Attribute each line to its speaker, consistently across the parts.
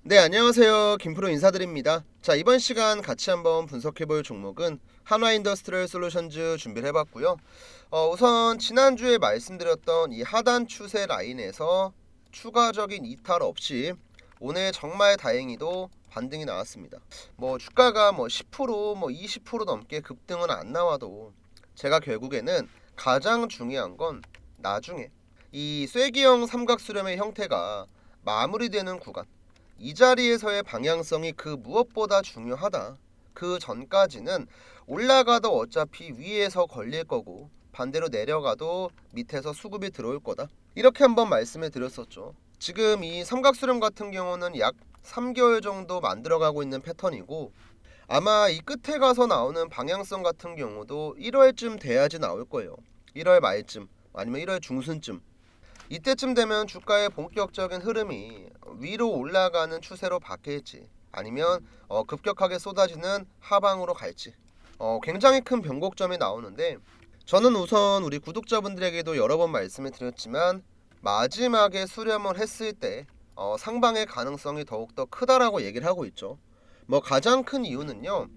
Speaker 1: 네, 안녕하세요. 김프로 인사드립니다. 자, 이번 시간 같이 한번 분석해볼 종목은 한화인더스트리얼 솔루션즈 준비를 해봤고요. 우선 지난주에 말씀드렸던 이 하단 추세 라인에서 추가적인 이탈 없이 오늘 정말 다행히도 반등이 나왔습니다. 주가가 10%, 20% 넘게 급등은 안 나와도 제가 결국에는 가장 중요한 건 나중에 이 쐐기형 삼각수렴의 형태가 마무리되는 구간, 이 자리에서의 방향성이 그 무엇보다 중요하다. 그 전까지는 올라가도 어차피 위에서 걸릴 거고 반대로 내려가도 밑에서 수급이 들어올 거다. 이렇게 한번 말씀을 드렸었죠. 지금 이 삼각수렴 같은 경우는 약 3개월 정도 만들어가고 있는 패턴이고, 아마 이 끝에 가서 나오는 방향성 같은 경우도 1월쯤 돼야지 나올 거예요. 1월 말쯤 아니면 1월 중순쯤. 이때쯤 되면 주가의 본격적인 흐름이 위로 올라가는 추세로 바뀔지, 아니면 급격하게 쏟아지는 하방으로 갈지, 굉장히 큰 변곡점이 나오는데, 저는 우선 우리 구독자분들에게도 여러 번 말씀을 드렸지만 마지막에 수렴을 했을 때 상방의 가능성이 더욱더 크다라고 얘기를 하고 있죠. 가장 큰 이유는요,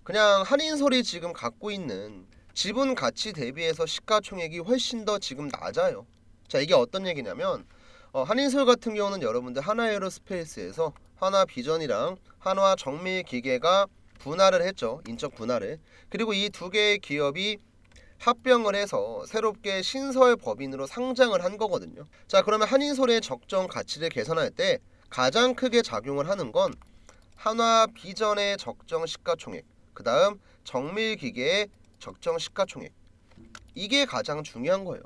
Speaker 1: 그냥 한인솔이 지금 갖고 있는 지분 가치 대비해서 시가총액이 훨씬 더 지금 낮아요. 자, 이게 어떤 얘기냐면 한인솔 같은 경우는 여러분들 하나에어로스페이스에서 하나비전이랑 한화정밀기계가 분할을 했죠. 인적 분할을. 그리고 이 두 개의 기업이 합병을 해서 새롭게 신설법인으로 상장을 한 거거든요. 자, 그러면 한인솔의 적정 가치를 계산할 때 가장 크게 작용을 하는 건 한화비전의 적정 시가총액, 그 다음 정밀기계의 적정 시가총액, 이게 가장 중요한 거예요.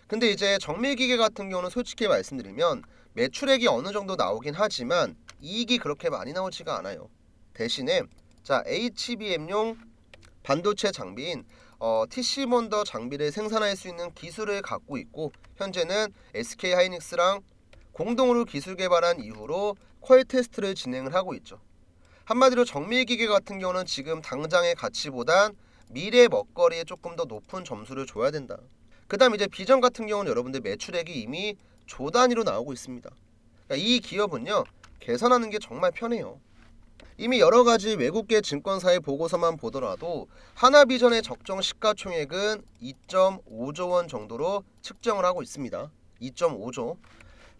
Speaker 1: 근데 이제 정밀기계 같은 경우는 솔직히 말씀드리면 매출액이 어느 정도 나오긴 하지만 이익이 그렇게 많이 나오지가 않아요. 대신에 자, HBM용 반도체 장비인 TC몬더 장비를 생산할 수 있는 기술을 갖고 있고, 현재는 SK하이닉스랑 공동으로 기술 개발한 이후로 퀄 테스트를 진행을 하고 있죠. 한마디로 정밀기계 같은 경우는 지금 당장의 가치보단 미래 먹거리에 조금 더 높은 점수를 줘야 된다. 그 다음 이제 비전 같은 경우는 여러분들 매출액이 이미 조 단위로 나오고 있습니다. 그러니까 이 기업은요, 계산하는 게 정말 편해요. 이미 여러 가지 외국계 증권사의 보고서만 보더라도 하나비전의 적정 시가총액은 2.5조 원 정도로 측정을 하고 있습니다. 2.5조.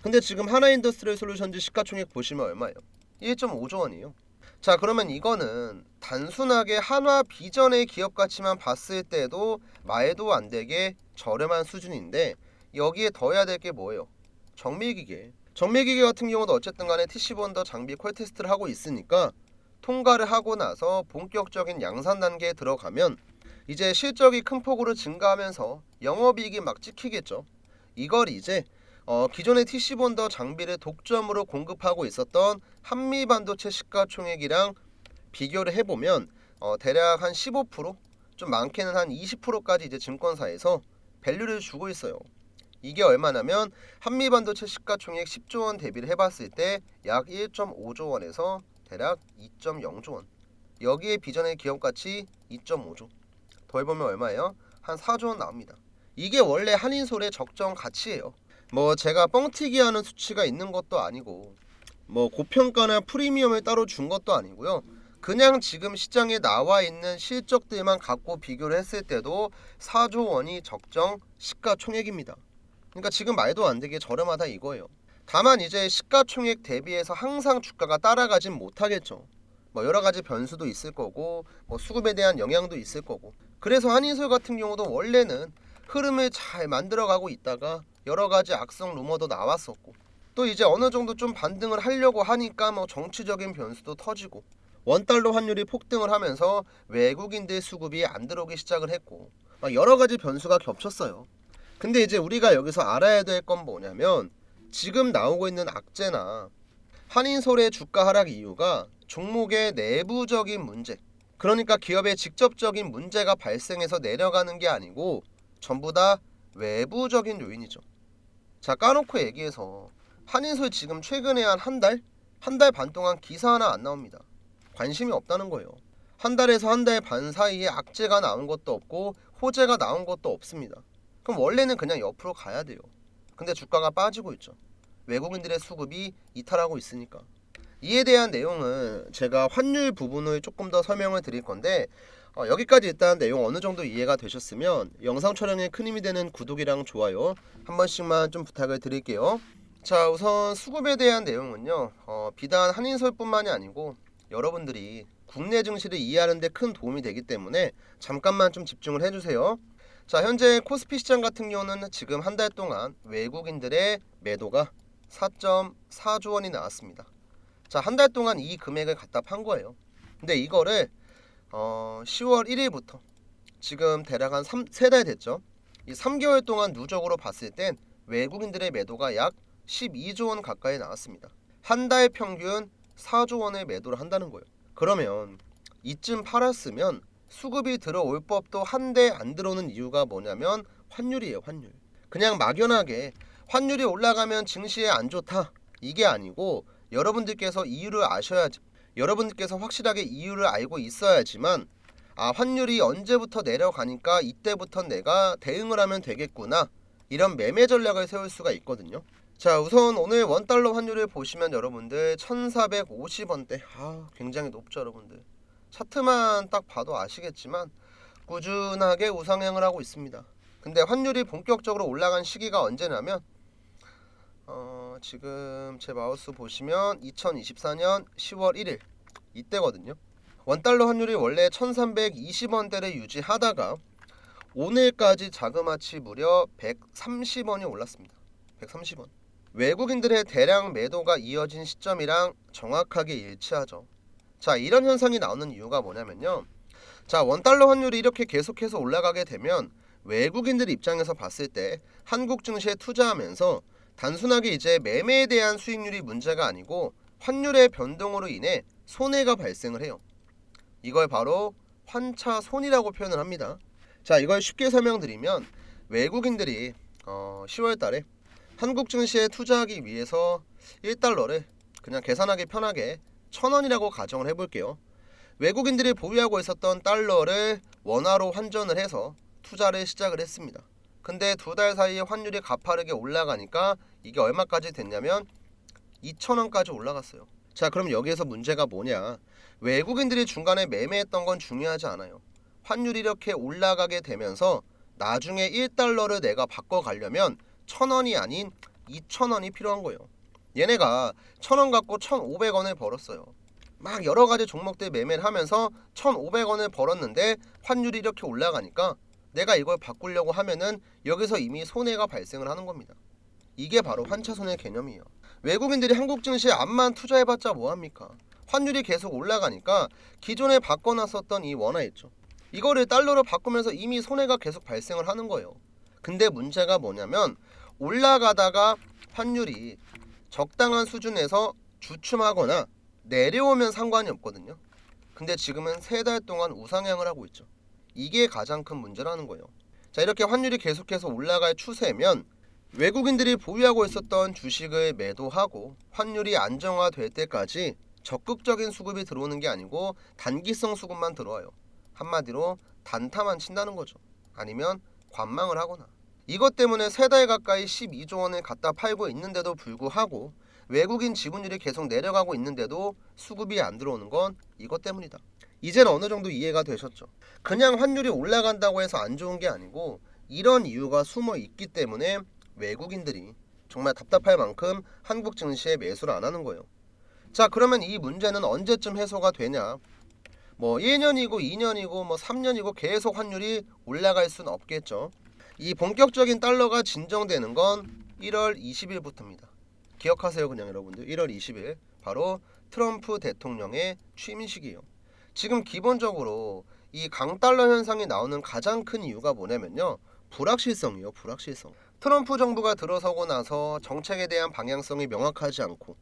Speaker 1: 근데 지금 하나인더스트리얼 솔루션즈 시가총액 보시면 얼마예요? 1.5조 원이에요. 자, 그러면 이거는 단순하게 한화비전의 기업 가치만 봤을 때도 말도 안 되게 저렴한 수준인데, 여기에 더해야 될 게 뭐예요? 정밀기계. 정밀기계 같은 경우도 어쨌든 간에 TC본더 장비 퀄 테스트를 하고 있으니까 통과를 하고 나서 본격적인 양산 단계에 들어가면 이제 실적이 큰 폭으로 증가하면서 영업이익이 막 찍히겠죠. 이걸 이제 기존의 TC본더 장비를 독점으로 공급하고 있었던 한미반도체 시가총액이랑 비교를 해보면 대략 한 15%, 좀 많게는 한 20%까지 이제 증권사에서 밸류를 주고 있어요. 이게 얼마냐면 한미반도체 시가총액 10조 원 대비를 해봤을 때 약 1.5조 원에서 대략 2.0조 원. 여기에 비전의 기업가치 2.5조. 더해보면 얼마예요? 한 4조 원 나옵니다. 이게 원래 한인솔의 적정 가치예요. 제가 뻥튀기 하는 수치가 있는 것도 아니고 고평가나 프리미엄을 따로 준 것도 아니고요. 그냥 지금 시장에 나와 있는 실적들만 갖고 비교를 했을 때도 4조 원이 적정 시가총액입니다. 그러니까 지금 말도 안 되게 저렴하다 이거예요. 다만 이제 시가총액 대비해서 항상 주가가 따라가진 못하겠죠. 여러 가지 변수도 있을 거고 수급에 대한 영향도 있을 거고, 그래서 한인솔 같은 경우도 원래는 흐름을 잘 만들어가고 있다가 여러 가지 악성 루머도 나왔었고, 또 이제 어느 정도 좀 반등을 하려고 하니까 정치적인 변수도 터지고 원달러 환율이 폭등을 하면서 외국인들 수급이 안 들어오기 시작을 했고, 여러 가지 변수가 겹쳤어요. 근데 이제 우리가 여기서 알아야 될 건 뭐냐면, 지금 나오고 있는 악재나 한인솔의 주가 하락 이유가 종목의 내부적인 문제, 그러니까 기업의 직접적인 문제가 발생해서 내려가는 게 아니고 전부 다 외부적인 요인이죠. 자, 까놓고 얘기해서 한인솔 지금 최근에 한 달 반 동안 기사 하나 안 나옵니다. 관심이 없다는 거예요. 한 달에서 한 달 반 사이에 악재가 나온 것도 없고 호재가 나온 것도 없습니다. 그럼 원래는 그냥 옆으로 가야 돼요. 근데 주가가 빠지고 있죠. 외국인들의 수급이 이탈하고 있으니까. 이에 대한 내용은 제가 환율 부분을 조금 더 설명을 드릴 건데 여기까지 일단 내용 어느 정도 이해가 되셨으면 영상 촬영에 큰 힘이 되는 구독이랑 좋아요 한 번씩만 좀 부탁을 드릴게요. 자, 우선 수급에 대한 내용은요, 비단 한인설뿐만이 아니고 여러분들이 국내 증시를 이해하는 데 큰 도움이 되기 때문에 잠깐만 좀 집중을 해주세요. 자, 현재 코스피 시장 같은 경우는 지금 한 달 동안 외국인들의 매도가 4.4조 원이 나왔습니다. 자, 한 달 동안 이 금액을 갖다 판 거예요. 근데 이거를 10월 1일부터 지금 대략 한 3달 됐죠. 이 3개월 동안 누적으로 봤을 땐 외국인들의 매도가 약 12조 원 가까이 나왔습니다. 한 달 평균 4조 원의 매도를 한다는 거예요. 그러면 이쯤 팔았으면 수급이 들어올 법도 한데 안 들어오는 이유가 뭐냐면 환율이에요. 환율. 그냥 막연하게 환율이 올라가면 증시에 안 좋다 이게 아니고 여러분들께서 이유를 아셔야지, 여러분들께서 확실하게 이유를 알고 있어야지만 환율이 언제부터 내려가니까 이때부터 내가 대응을 하면 되겠구나, 이런 매매 전략을 세울 수가 있거든요. 자, 우선 오늘 원달러 환율을 보시면 여러분들 1450원대, 굉장히 높죠 여러분들. 차트만 딱 봐도 아시겠지만 꾸준하게 우상향을 하고 있습니다. 근데 환율이 본격적으로 올라간 시기가 언제냐면 지금 제 마우스 보시면 2024년 10월 1일 이때거든요. 원달러 환율이 원래 1320원대를 유지하다가 오늘까지 자그마치 무려 130원이 올랐습니다. 130원. 외국인들의 대량 매도가 이어진 시점이랑 정확하게 일치하죠. 자, 이런 현상이 나오는 이유가 뭐냐면요, 자, 원달러 환율이 이렇게 계속해서 올라가게 되면 외국인들 입장에서 봤을 때 한국 증시에 투자하면서 단순하게 이제 매매에 대한 수익률이 문제가 아니고 환율의 변동으로 인해 손해가 발생을 해요. 이걸 바로 환차손이라고 표현을 합니다. 자, 이걸 쉽게 설명드리면 외국인들이 10월 달에 한국 증시에 투자하기 위해서 1달러를 그냥 계산하기 편하게 1000원이라고 가정을 해볼게요. 외국인들이 보유하고 있었던 달러를 원화로 환전을 해서 투자를 시작을 했습니다. 근데 두 달 사이에 환율이 가파르게 올라가니까 이게 얼마까지 됐냐면 2000원까지 올라갔어요. 자, 그럼 여기에서 문제가 뭐냐, 외국인들이 중간에 매매했던 건 중요하지 않아요. 환율이 이렇게 올라가게 되면서 나중에 1달러를 내가 바꿔가려면 1000원이 아닌 2000원이 필요한 거예요. 얘네가 1000원 갖고 1500원을 벌었어요. 막 여러가지 종목들 매매를 하면서 1500원을 벌었는데 환율이 이렇게 올라가니까 내가 이걸 바꾸려고 하면은 여기서 이미 손해가 발생을 하는 겁니다. 이게 바로 환차손의 개념이에요. 외국인들이 한국 증시에 암만 투자해봤자 뭐합니까? 환율이 계속 올라가니까 기존에 바꿔놨었던 이 원화 있죠, 이거를 달러로 바꾸면서 이미 손해가 계속 발생을 하는 거예요. 근데 문제가 뭐냐면 올라가다가 환율이 적당한 수준에서 주춤하거나 내려오면 상관이 없거든요. 근데 지금은 3달 동안 우상향을 하고 있죠. 이게 가장 큰 문제라는 거예요. 자, 이렇게 환율이 계속해서 올라갈 추세면 외국인들이 보유하고 있었던 주식을 매도하고 환율이 안정화될 때까지 적극적인 수급이 들어오는 게 아니고 단기성 수급만 들어와요. 한마디로 단타만 친다는 거죠. 아니면 관망을 하거나. 이것 때문에 3달 가까이 12조 원을 갖다 팔고 있는데도 불구하고 외국인 지분율이 계속 내려가고 있는데도 수급이 안 들어오는 건 이것 때문이다. 이제는 어느 정도 이해가 되셨죠? 그냥 환율이 올라간다고 해서 안 좋은 게 아니고 이런 이유가 숨어 있기 때문에 외국인들이 정말 답답할 만큼 한국 증시에 매수를 안 하는 거예요. 자, 그러면 이 문제는 언제쯤 해소가 되냐? 뭐 1년이고 2년이고 뭐 3년이고 계속 환율이 올라갈 수는 없겠죠. 이 본격적인 달러가 진정되는 건 1월 20일부터입니다. 기억하세요, 그냥 여러분들. 1월 20일 바로 트럼프 대통령의 취임식이에요. 지금 기본적으로 이 강달러 현상이 나오는 가장 큰 이유가 뭐냐면요, 불확실성이에요. 불확실성. 트럼프 정부가 들어서고 나서 정책에 대한 방향성이 명확하지 않고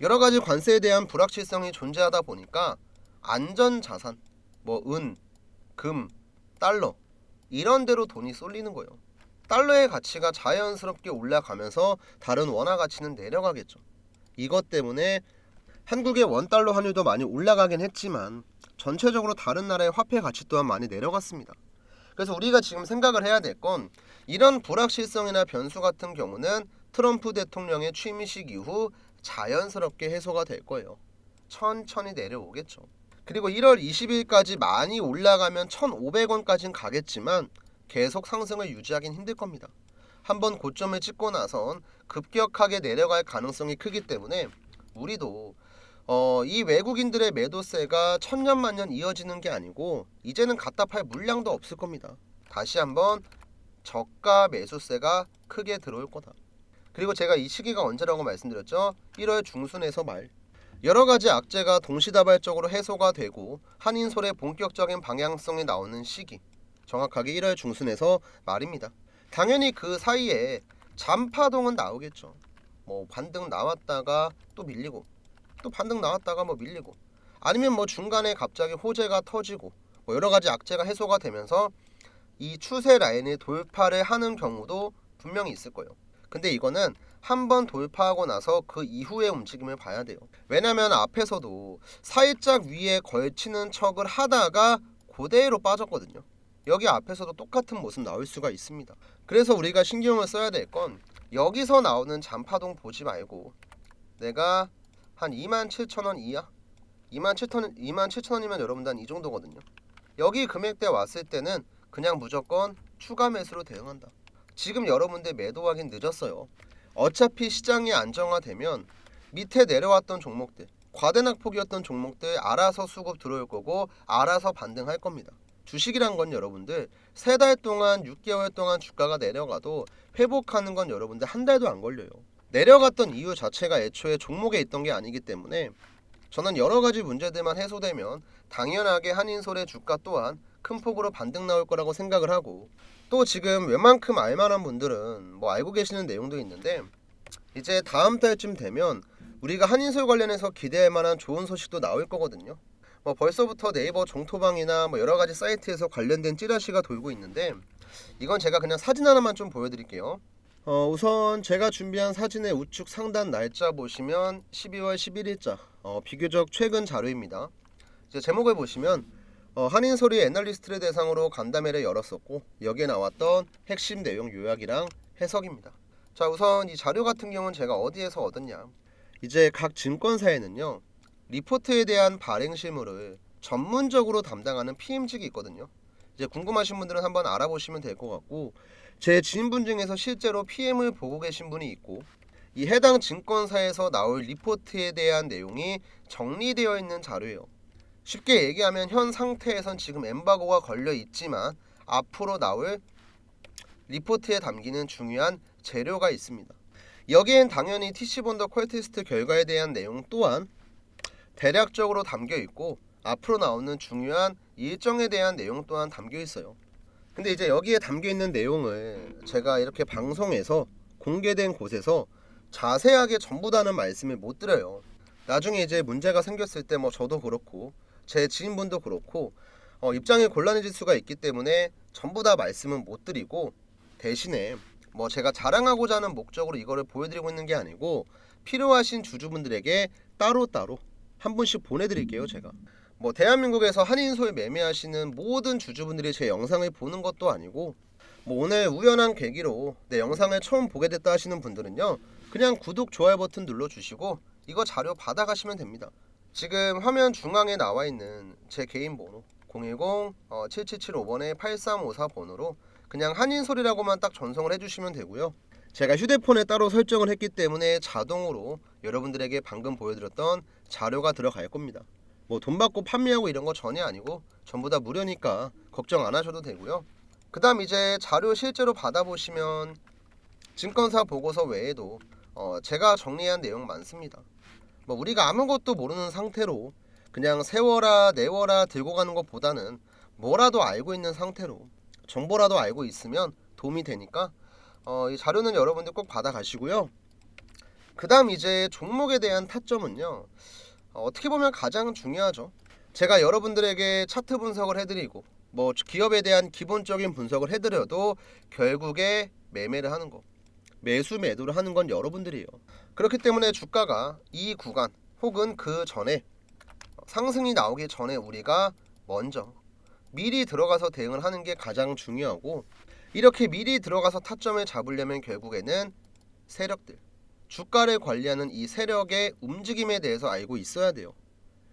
Speaker 1: 여러 가지 관세에 대한 불확실성이 존재하다 보니까 안전자산, 뭐 은, 금, 달러 이런 데로 돈이 쏠리는 거예요. 달러의 가치가 자연스럽게 올라가면서 다른 원화 가치는 내려가겠죠. 이것 때문에 한국의 원달러 환율도 많이 올라가긴 했지만 전체적으로 다른 나라의 화폐 가치 또한 많이 내려갔습니다. 그래서 우리가 지금 생각을 해야 될 건 이런 불확실성이나 변수 같은 경우는 트럼프 대통령의 취임식 이후 자연스럽게 해소가 될 거예요. 천천히 내려오겠죠. 그리고 1월 20일까지 많이 올라가면 1,500원까지는 가겠지만 계속 상승을 유지하긴 힘들 겁니다. 한번 고점을 찍고 나선 급격하게 내려갈 가능성이 크기 때문에 우리도 이 외국인들의 매도세가 천년만년 이어지는 게 아니고 이제는 갖다 팔 물량도 없을 겁니다. 다시 한번 저가 매수세가 크게 들어올 거다. 그리고 제가 이 시기가 언제라고 말씀드렸죠? 1월 중순에서 말. 여러가지 악재가 동시다발적으로 해소가 되고 한인솔의 본격적인 방향성이 나오는 시기, 정확하게 1월 중순에서 말입니다. 당연히 그 사이에 잠파동은 나오겠죠. 뭐 반등 나왔다가 또 밀리고, 또 반등 나왔다가 뭐 밀리고, 아니면 뭐 중간에 갑자기 호재가 터지고, 뭐 여러가지 악재가 해소가 되면서 이 추세 라인을 돌파를 하는 경우도 분명히 있을 거예요. 근데 이거는 한번 돌파하고 나서 그 이후의 움직임을 봐야 돼요. 왜냐면 앞에서도 살짝 위에 걸치는 척을 하다가 그대로 빠졌거든요. 여기 앞에서도 똑같은 모습 나올 수가 있습니다. 그래서 우리가 신경을 써야 될 건 여기서 나오는 잔파동 보지 말고 내가 한 27,000원 이하? 27,000원이면 여러분들 한 이 정도거든요. 여기 금액대 왔을 때는 그냥 무조건 추가 매수로 대응한다. 지금 여러분들 매도하긴 늦었어요. 어차피 시장이 안정화되면 밑에 내려왔던 종목들, 과대낙폭이었던 종목들 알아서 수급 들어올 거고 알아서 반등할 겁니다. 주식이란 건 여러분들 3달 동안 6개월 동안 주가가 내려가도 회복하는 건 여러분들 한 달도 안 걸려요. 내려갔던 이유 자체가 애초에 종목에 있던 게 아니기 때문에 저는 여러가지 문제들만 해소되면 당연하게 한인솔의 주가 또한 큰 폭으로 반등 나올 거라고 생각을 하고, 또 지금 웬만큼 알만한 분들은 뭐 알고 계시는 내용도 있는데 이제 다음 달쯤 되면 우리가 한인솔 관련해서 기대할 만한 좋은 소식도 나올 거거든요. 뭐 벌써부터 네이버 종토방이나 뭐 여러 가지 사이트에서 관련된 찌라시가 돌고 있는데 이건 제가 그냥 사진 하나만 좀 보여드릴게요. 우선 제가 준비한 사진의 우측 상단 날짜 보시면 12월 11일자 비교적 최근 자료입니다. 이제 제목을 보시면 한인솔이 애널리스트를 대상으로 간담회를 열었었고 여기에 나왔던 핵심 내용 요약이랑 해석입니다. 자, 우선 이 자료 같은 경우는 제가 어디에서 얻었냐, 이제 각 증권사에는요 리포트에 대한 발행 실무를 전문적으로 담당하는 PM직이 있거든요. 이제 궁금하신 분들은 한번 알아보시면 될 것 같고, 제 지인분 중에서 실제로 PM을 보고 계신 분이 있고 이 해당 증권사에서 나올 리포트에 대한 내용이 정리되어 있는 자료예요. 쉽게 얘기하면 현 상태에선 지금 엠바고가 걸려 있지만 앞으로 나올 리포트에 담기는 중요한 재료가 있습니다. 여기엔 당연히 TC본더 퀄테스트 결과에 대한 내용 또한 대략적으로 담겨 있고 앞으로 나오는 중요한 일정에 대한 내용 또한 담겨 있어요. 근데 이제 여기에 담겨 있는 내용을 제가 이렇게 방송에서 공개된 곳에서 자세하게 전부 다는 말씀을 못 드려요. 나중에 이제 문제가 생겼을 때 뭐 저도 그렇고 제 지인분도 그렇고 입장이 곤란해질 수가 있기 때문에 전부 다 말씀은 못 드리고, 대신에 뭐 제가 자랑하고자 하는 목적으로 이거를 보여드리고 있는 게 아니고 필요하신 주주분들에게 따로따로 한 분씩 보내드릴게요. 제가 뭐 대한민국에서 한인솔 매매하시는 모든 주주분들이 제 영상을 보는 것도 아니고 뭐 오늘 우연한 계기로 내 영상을 처음 보게 됐다 하시는 분들은요 그냥 구독 좋아요 버튼 눌러주시고 이거 자료 받아가시면 됩니다. 지금 화면 중앙에 나와 있는 제 개인 번호 010-7775번에 8354 번호로 그냥 한인솔이라고만 딱 전송을 해주시면 되고요. 제가 휴대폰에 따로 설정을 했기 때문에 자동으로 여러분들에게 방금 보여드렸던 자료가 들어갈 겁니다. 뭐 돈 받고 판매하고 이런 거 전혀 아니고 전부 다 무료니까 걱정 안 하셔도 되고요. 그 다음 이제 자료 실제로 받아보시면 증권사 보고서 외에도 제가 정리한 내용 많습니다. 뭐 우리가 아무것도 모르는 상태로 그냥 세워라 내워라 들고 가는 것보다는 뭐라도 알고 있는 상태로 정보라도 알고 있으면 도움이 되니까 이 자료는 여러분들 꼭 받아가시고요. 그 다음 이제 종목에 대한 타점은요 어떻게 보면 가장 중요하죠. 제가 여러분들에게 차트 분석을 해드리고 뭐 기업에 대한 기본적인 분석을 해드려도 결국에 매매를 하는 거, 매수 매도를 하는 건 여러분들이에요. 그렇기 때문에 주가가 이 구간 혹은 그 전에 상승이 나오기 전에 우리가 먼저 미리 들어가서 대응을 하는 게 가장 중요하고, 이렇게 미리 들어가서 타점을 잡으려면 결국에는 세력들, 주가를 관리하는 이 세력의 움직임에 대해서 알고 있어야 돼요.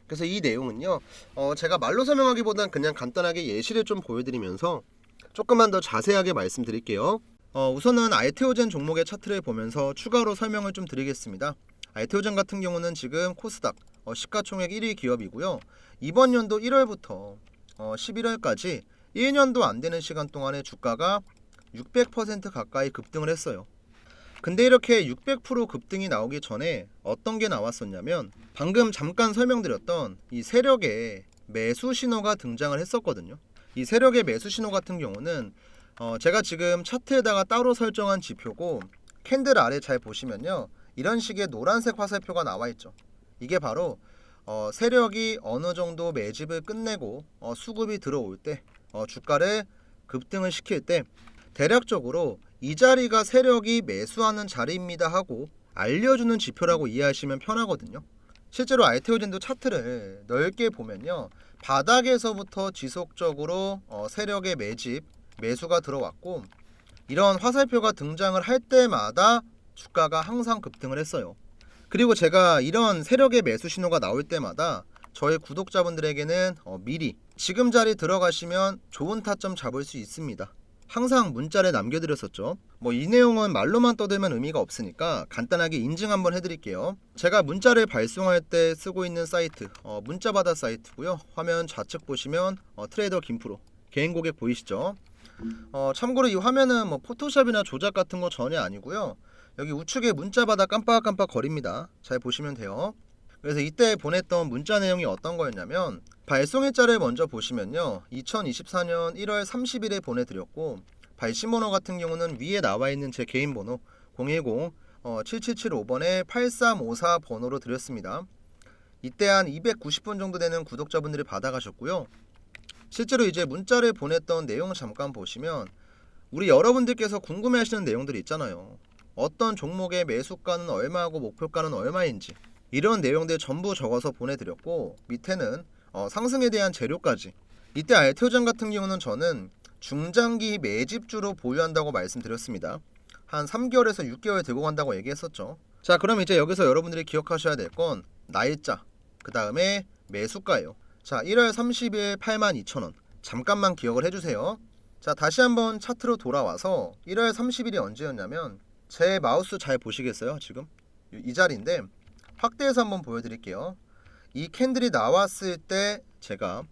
Speaker 1: 그래서 이 내용은요, 제가 말로 설명하기보단 그냥 간단하게 예시를 좀 보여드리면서 조금만 더 자세하게 말씀드릴게요. 우선은 알테오젠 종목의 차트를 보면서 추가로 설명을 좀 드리겠습니다. 알테오젠 같은 경우는 지금 코스닥 시가총액 1위 기업이고요. 이번 연도 1월부터 11월까지 1년도 안 되는 시간 동안에 주가가 600% 가까이 급등을 했어요. 근데 이렇게 600% 급등이 나오기 전에 어떤 게 나왔었냐면 방금 잠깐 설명드렸던 이 세력의 매수 신호가 등장을 했었거든요. 이 세력의 매수 신호 같은 경우는 제가 지금 차트에다가 따로 설정한 지표고, 캔들 아래 잘 보시면요, 이런 식의 노란색 화살표가 나와 있죠. 이게 바로 세력이 어느 정도 매집을 끝내고 수급이 들어올 때, 주가를 급등을 시킬 때 대략적으로 이 자리가 세력이 매수하는 자리입니다 하고 알려주는 지표라고 이해하시면 편하거든요. 실제로 알테오젠도 차트를 넓게 보면요, 바닥에서부터 지속적으로 세력의 매수가 들어왔고, 이런 화살표가 등장을 할 때마다 주가가 항상 급등을 했어요. 그리고 제가 이런 세력의 매수 신호가 나올 때마다 저희 구독자분들에게는 미리 지금 자리 들어가시면 좋은 타점 잡을 수 있습니다, 항상 문자를 남겨드렸었죠. 이 내용은 말로만 떠들면 의미가 없으니까 간단하게 인증 한번 해드릴게요. 제가 문자를 발송할 때 쓰고 있는 사이트, 문자받아 사이트고요. 화면 좌측 보시면 트레이더 김프로 개인 고객 보이시죠? 참고로 이 화면은 포토샵이나 조작 같은 거 전혀 아니고요. 여기 우측에 문자받아 깜빡깜빡 거립니다. 잘 보시면 돼요. 그래서 이때 보냈던 문자 내용이 어떤 거였냐면, 발송일자를 먼저 보시면요, 2024년 1월 30일에 보내드렸고, 발신번호 같은 경우는 위에 나와 있는 제 개인 번호 010-7775번에 8354 번호로 드렸습니다. 이때 한 290분 정도 되는 구독자분들이 받아가셨고요. 실제로 이제 문자를 보냈던 내용을 잠깐 보시면 우리 여러분들께서 궁금해하시는 내용들이 있잖아요. 어떤 종목의 매수가는 얼마고 목표가는 얼마인지, 이런 내용들 전부 적어서 보내드렸고, 밑에는 상승에 대한 재료까지. 이때 알테오젠 같은 경우는 저는 중장기 매집주로 보유한다고 말씀드렸습니다. 한 3개월에서 6개월 들고 간다고 얘기했었죠. 자, 그럼 이제 여기서 여러분들이 기억하셔야 될 건 날짜, 그 다음에 매수가예요. 자, 1월 30일 82,000원. 잠깐만 기억을 해주세요. 자, 다시 한번 차트로 돌아와서 1월 30일이 언제였냐면, 제 마우스 잘 보시겠어요? 지금 이 자리인데 확대해서 한번 보여드릴게요. 이 캔들이 나왔을 때 제가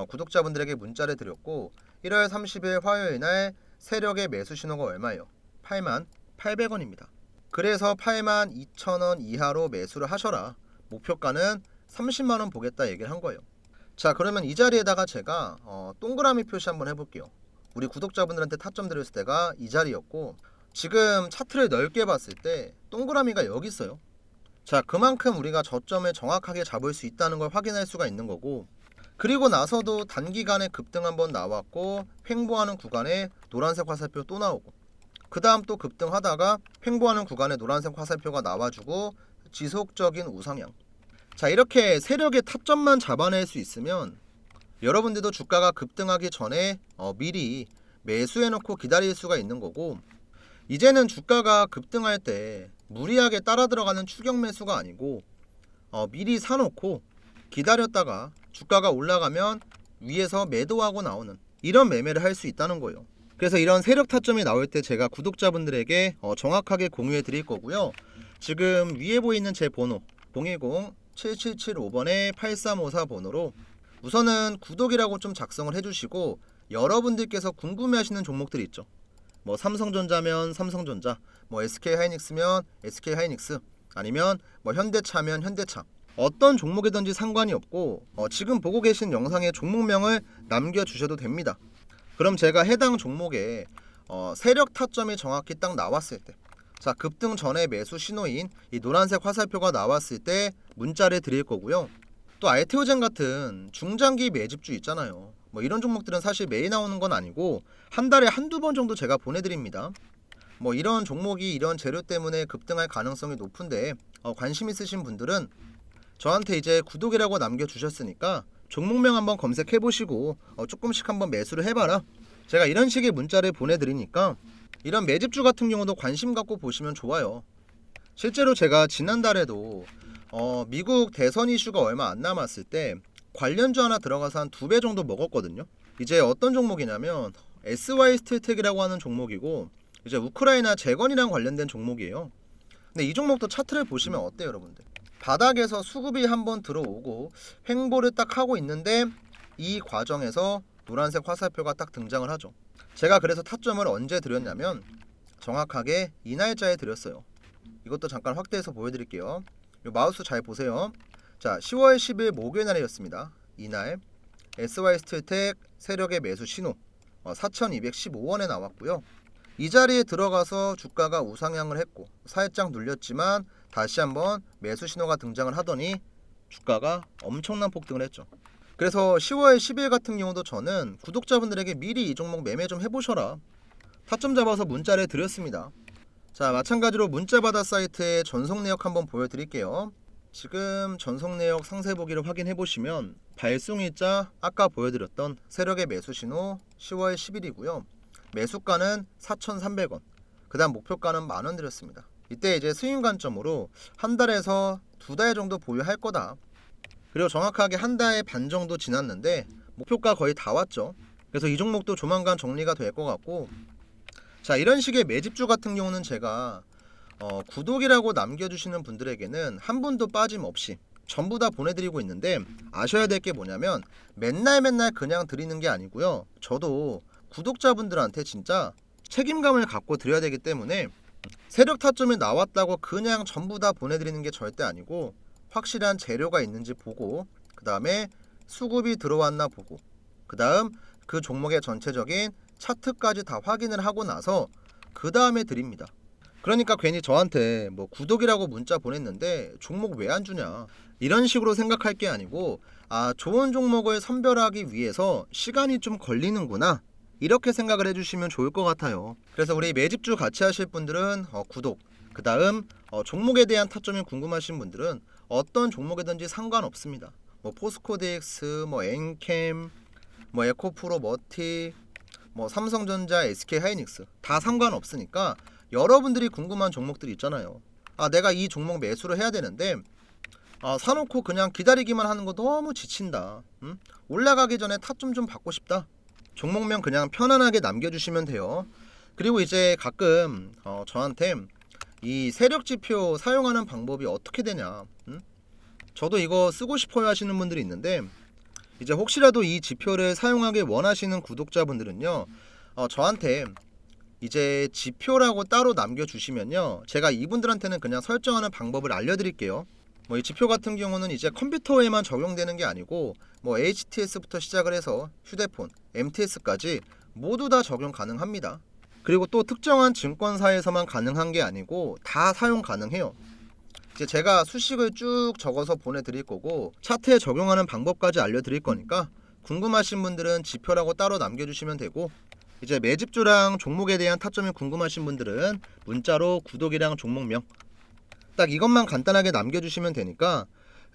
Speaker 1: 구독자분들에게 문자를 드렸고, 1월 30일 화요일 날 세력의 매수 신호가 얼마예요? 88,800원입니다. 그래서 82,000원 이하로 매수를 하셔라. 목표가는 30만원 보겠다 얘기를 한 거예요. 자, 그러면 이 자리에다가 제가 동그라미 표시 한번 해볼게요. 우리 구독자분들한테 타점 드렸을 때가 이 자리였고, 지금 차트를 넓게 봤을 때 동그라미가 여기 있어요. 자, 그만큼 우리가 저점을 정확하게 잡을 수 있다는 걸 확인할 수가 있는 거고, 그리고 나서도 단기간에 급등 한번 나왔고, 횡보하는 구간에 노란색 화살표 또 나오고, 그 다음 또 급등하다가 횡보하는 구간에 노란색 화살표가 나와주고, 지속적인 우상향. 자, 이렇게 세력의 타점만 잡아낼 수 있으면 여러분들도 주가가 급등하기 전에 미리 매수해놓고 기다릴 수가 있는 거고, 이제는 주가가 급등할 때 무리하게 따라 들어가는 추격 매수가 아니고 미리 사놓고 기다렸다가 주가가 올라가면 위에서 매도하고 나오는 이런 매매를 할 수 있다는 거예요. 그래서 이런 세력 타점이 나올 때 제가 구독자분들에게 정확하게 공유해 드릴 거고요. 지금 위에 보이는 제 번호 010-7775번에 8354 번호로 우선은 구독이라고 좀 작성을 해주시고, 여러분들께서 궁금해하시는 종목들이 있죠. 삼성전자면 삼성전자, SK하이닉스면 SK하이닉스, 아니면 현대차면 현대차, 어떤 종목이든지 상관이 없고 지금 보고 계신 영상에 종목명을 남겨주셔도 됩니다. 그럼 제가 해당 종목에 세력 타점이 정확히 딱 나왔을 때, 자, 급등 전에 매수 신호인 이 노란색 화살표가 나왔을 때 문자를 드릴 거고요. 또 알테오젠 같은 중장기 매집주 있잖아요. 이런 종목들은 사실 매일 나오는 건 아니고 한 달에 한두 번 정도 제가 보내드립니다. 이런 종목이 이런 재료 때문에 급등할 가능성이 높은데 관심 있으신 분들은 저한테 이제 구독이라고 남겨주셨으니까 종목명 한번 검색해보시고 조금씩 한번 매수를 해봐라. 제가 이런 식의 문자를 보내드리니까 이런 매집주 같은 경우도 관심 갖고 보시면 좋아요. 실제로 제가 지난달에도 미국 대선 이슈가 얼마 안 남았을 때 관련주 하나 들어가서 한 2배 정도 먹었거든요. 이제 어떤 종목이냐면 SY 스틸텍이라고 하는 종목이고 이제 우크라이나 재건이랑 관련된 종목이에요. 근데 이 종목도 차트를 보시면 어때요, 여러분들? 바닥에서 수급이 한번 들어오고 횡보를 딱 하고 있는데 이 과정에서 노란색 화살표가 딱 등장을 하죠. 제가 그래서 타점을 언제 드렸냐면 정확하게 이 날짜에 드렸어요. 이것도 잠깐 확대해서 보여드릴게요. 요 마우스 잘 보세요. 자, 10월 10일 목요일 날이었습니다. 이날 SY 스틸텍 세력의 매수 신호 4,215원에 나왔고요. 이 자리에 들어가서 주가가 우상향을 했고 살짝 눌렸지만 다시 한번 매수 신호가 등장을 하더니 주가가 엄청난 폭등을 했죠. 그래서 10월 10일 같은 경우도 저는 구독자분들에게 미리 이 종목 매매 좀 해보셔라, 타점 잡아서 문자를 드렸습니다. 자, 마찬가지로 문자바다 사이트의 전송 내역 한번 보여드릴게요. 지금 전송 내역 상세 보기를 확인해 보시면 발송일자 아까 보여드렸던 세력의 매수 신호 10월 10일이고요. 매수가는 4,300원, 그 다음 목표가는 만원 드렸습니다. 이때 이제 스윙 관점으로 한 달에서 2달 정도 보유할 거다. 그리고 정확하게 한 달 반 정도 지났는데 목표가 거의 다 왔죠. 그래서 이 종목도 조만간 정리가 될 것 같고, 자, 이런 식의 매집주 같은 경우는 제가 구독이라고 남겨주시는 분들에게는 한 분도 빠짐없이 전부 다 보내드리고 있는데, 아셔야 될 게 뭐냐면 맨날 그냥 드리는 게 아니고요. 저도 구독자분들한테 진짜 책임감을 갖고 드려야 되기 때문에 세력 타점이 나왔다고 그냥 전부 다 보내드리는 게 절대 아니고 확실한 재료가 있는지 보고, 그 다음에 수급이 들어왔나 보고, 그 다음 그 종목의 전체적인 차트까지 다 확인을 하고 나서 그 다음에 드립니다. 그러니까 괜히 저한테 뭐 구독이라고 문자 보냈는데 종목 왜 안 주냐 이런 식으로 생각할 게 아니고, 아, 좋은 종목을 선별하기 위해서 시간이 좀 걸리는구나 이렇게 생각을 해주시면 좋을 것 같아요. 그래서 우리 매집주 같이 하실 분들은 구독, 그 다음 종목에 대한 타점이 궁금하신 분들은 어떤 종목이든지 상관없습니다. 뭐 포스코DX, 뭐 엔캠, 뭐 에코프로 머티, 뭐 삼성전자, SK하이닉스 다 상관없으니까 여러분들이 궁금한 종목들이 있잖아요. 아, 내가 이 종목 매수를 해야 되는데 사놓고 그냥 기다리기만 하는 거 너무 지친다. 올라가기 전에 타점 좀 받고 싶다. 종목명 그냥 편안하게 남겨주시면 돼요. 그리고 이제 가끔 저한테 이 세력지표 사용하는 방법이 어떻게 되냐, 저도 이거 쓰고 싶어요 하시는 분들이 있는데, 이제 혹시라도 이 지표를 사용하길 원하시는 구독자분들은요, 저한테 이제 지표라고 따로 남겨주시면요, 제가 이분들한테는 그냥 설정하는 방법을 알려드릴게요. 뭐 이 지표 같은 경우는 이제 컴퓨터에만 적용되는 게 아니고 뭐 HTS부터 시작을 해서 휴대폰, MTS까지 모두 다 적용 가능합니다. 그리고 또 특정한 증권사에서만 가능한 게 아니고 다 사용 가능해요. 이제 제가 수식을 쭉 적어서 보내드릴 거고 차트에 적용하는 방법까지 알려드릴 거니까 궁금하신 분들은 지표라고 따로 남겨주시면 되고, 이제 매집주랑 종목에 대한 타점이 궁금하신 분들은 문자로 구독이랑 종목명 딱 이것만 간단하게 남겨주시면 되니까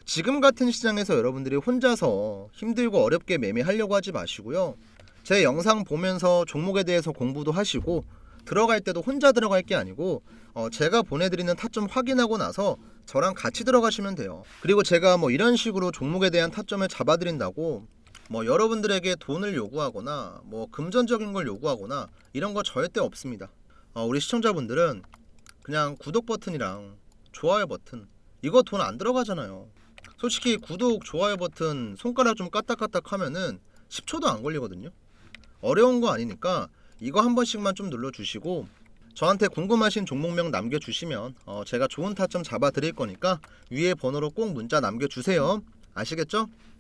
Speaker 1: 지금 같은 시장에서 여러분들이 혼자서 힘들고 어렵게 매매하려고 하지 마시고요. 제 영상 보면서 종목에 대해서 공부도 하시고 들어갈 때도 혼자 들어갈 게 아니고 제가 보내드리는 타점 확인하고 나서 저랑 같이 들어가시면 돼요. 그리고 제가 뭐 이런 식으로 종목에 대한 타점을 잡아드린다고 뭐 여러분들에게 돈을 요구하거나 뭐 금전적인 걸 요구하거나 이런 거 절대 없습니다. 우리 시청자분들은 그냥 구독 버튼이랑 좋아요 버튼 이거 돈 안 들어가잖아요. 솔직히 구독, 좋아요 버튼 손가락 좀 까딱까딱 하면은 10초도 안 걸리거든요. 어려운 거 아니니까 이거 한 번씩만 좀 눌러주시고 저한테 궁금하신 종목명 남겨주시면 제가 좋은 타점 잡아 드릴 거니까 위에 번호로 꼭 문자 남겨주세요. 아시겠죠?